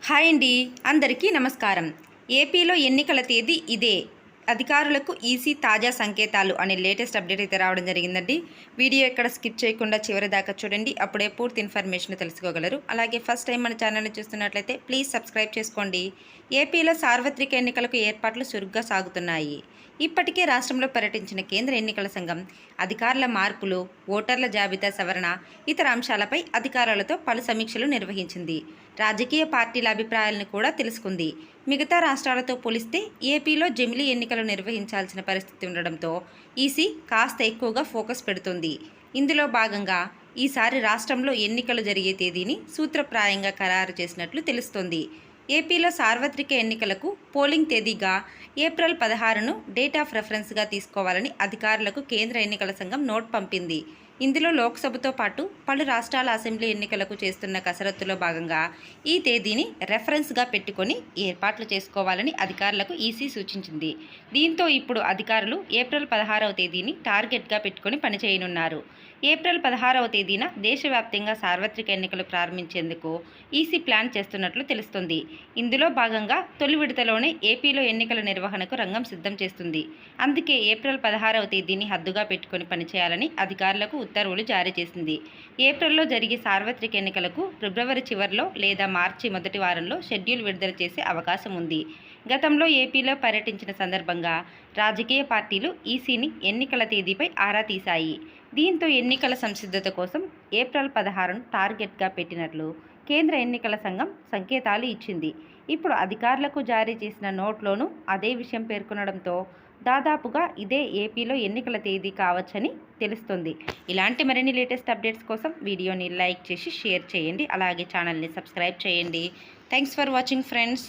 Hi అండి, అందరికీ నమస్కారం. ఏపీలో ఎన్నికల తేదీ ఇదే. అధికారులకు ఈసీ తాజా సంకేతాలు అనే లేటెస్ట్ అప్డేట్ అయితే రావడం జరిగిందండి. వీడియో ఎక్కడ స్కిప్ చేయకుండా చివరి దాకా చూడండి, అప్పుడే పూర్తి ఇన్ఫర్మేషన్ తెలుసుకోగలరు. అలాగే ఫస్ట్ టైం మన ఛానల్ని చూస్తున్నట్లయితే ప్లీజ్ సబ్స్క్రైబ్ చేసుకోండి. ఏపీలో సార్వత్రిక ఎన్నికలకు ఏర్పాట్లు చురుగ్గా సాగుతున్నాయి. ఇప్పటికే రాష్ట్రంలో పర్యటించిన కేంద్ర ఎన్నికల సంఘం అధికారుల మార్పులు, ఓటర్ల జాబితా సవరణ, ఇతర అంశాలపై అధికారులతో పలు సమీక్షలు నిర్వహించింది. రాజకీయ పార్టీల అభిప్రాయాలను కూడా తెలుసుకుంది. మిగతా రాష్ట్రాలతో పోలిస్తే ఏపీలో జమిలీ ఎన్నికలు నిర్వహించాల్సిన పరిస్థితి ఉండడంతో ఈసీ కాస్త ఎక్కువగా ఫోకస్ పెడుతుంది. ఇందులో భాగంగా ఈసారి రాష్ట్రంలో ఎన్నికలు జరిగే తేదీని సూత్రప్రాయంగా ఖరారు చేసినట్లు తెలుస్తోంది. ఏపీలో సార్వత్రిక ఎన్నికలకు పోలింగ్ తేదీగా ఏప్రిల్ 16ను డేట్ ఆఫ్ రెఫరెన్స్గా తీసుకోవాలని అధికారులకు కేంద్ర ఎన్నికల సంఘం నోట్ పంపింది. ఇందులో లోక్సభతో పాటు పలు రాష్ట్రాల అసెంబ్లీ ఎన్నికలకు చేస్తున్న కసరత్తులో భాగంగా ఈ తేదీని రెఫరెన్స్గా పెట్టుకొని ఏర్పాట్లు చేసుకోవాలని అధికారులకు ఈసీ సూచించింది. దీంతో ఇప్పుడు అధికారులు ఏప్రిల్ 16వ తేదీని టార్గెట్గా పెట్టుకొని పనిచేయనున్నారు. ఏప్రిల్ 16వ తేదీన దేశవ్యాప్తంగా సార్వత్రిక ఎన్నికలు ప్రారంభించేందుకు ఈసీ ప్లాన్ చేస్తున్నట్లు తెలుస్తుంది. ఇందులో భాగంగా తొలి విడతలోనే ఏపీలో ఎన్నికల నిర్వహణకు రంగం సిద్ధం చేస్తుంది. అందుకే ఏప్రిల్ 16వ తేదీని హద్దుగా పెట్టుకొని పనిచేయాలని అధికారులకు ఉత్తర్వులు జారీ చేసింది. ఏప్రిల్లో జరిగే సార్వత్రిక ఎన్నికలకు ఫిబ్రవరి చివరిలో లేదా మార్చి మొదటి వారంలో షెడ్యూల్ విడుదల చేసే అవకాశం ఉంది. గతంలో ఏపీలో పర్యటించిన సందర్భంగా రాజకీయ పార్టీలు ఈసీని ఎన్నికల తేదీపై ఆరా తీశాయి. దీంతో ఎన్నికల సంసిద్ధత కోసం ఏప్రిల్ 16ను టార్గెట్గా పెట్టినట్లు కేంద్ర ఎన్నికల సంఘం సంకేతాలు ఇచ్చింది. ఇప్పుడు అధికారులకు జారీ చేసిన నోట్లోనూ అదే విషయం పేర్కొనడంతో దాదాపుగా ఇదే ఏపీలో ఎన్నికల తేదీ కావచ్చని తెలుస్తుంది. ఇలాంటి మరిన్ని లేటెస్ట్ అప్డేట్స్ కోసం వీడియోని లైక్ చేసి షేర్ చేయండి. అలాగే ఛానల్ని సబ్స్క్రైబ్ చేయండి. Thanks for watching friends.